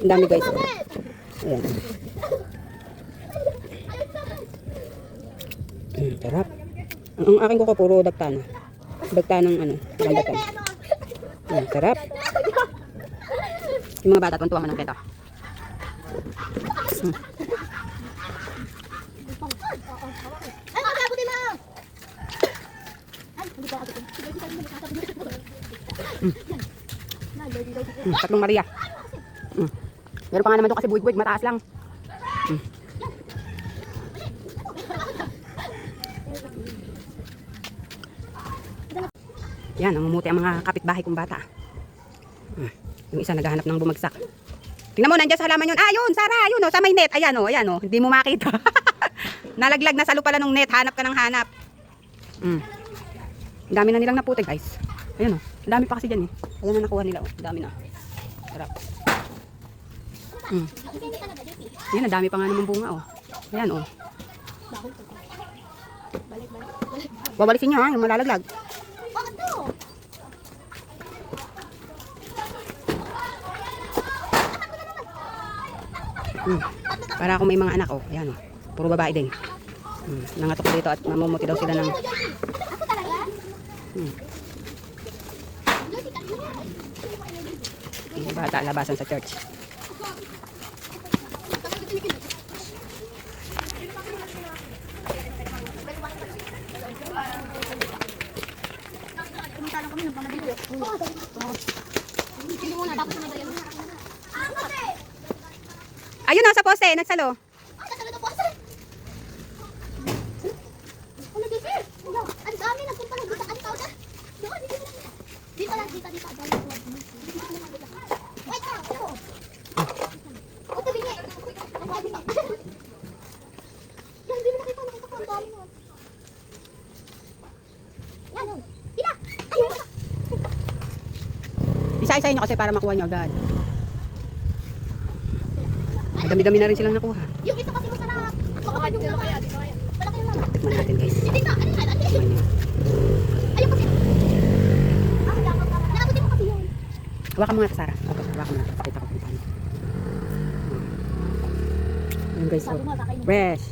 Ang dami guys. Ayan. Sarap. Ang aking kuko puro dagta na. Dagta ng ano, dagta. Ayan, sarap. Yung mga bata tuntuan man ng kento. Tatlong Maria. Meron pa nga naman doon kasi buwig-buwig, mataas lang. Yan, namumuti ang mga kapitbahay kong bata. Yung isa naghahanap ng bumagsak. Tingnan mo, nandiyan sa halaman yun. Ah, yun, Sara, yun o, sa may net. Ayan o, hindi mo makita. Nalaglag na sa lupa ng net, hanap ka ng hanap. Ang dami na nilang naputi, guys. Ayan o, ang dami pa kasi dyan eh. Ayan na nakuha nila o, ang dami na. Sarap. Ayan, ang dami pa nga naman bunga o. Ayan o. Babalisin nyo ha, yung malalaglag. Para kung may mga anak, ayan o. Puro babae din. Nangatok dito at mamumuti daw sila ng... Bata, labasan sa church. Ayun na sa poste, nagsalo. Isa-isahin nyo kasi para makuha nyo agad. Dami-dami na rin silang nakuha. Yung ito kasi masarap. Baka yung kaya dito kaya. Malaki lang. Tikman natin guys. Hindi na, ano ayun kasi. Nakabuti mo kasi yun. Hawakan mo nga ito, Sara. Hawakan mo nga. Pakita ko kung paano. Ayan guys, fresh.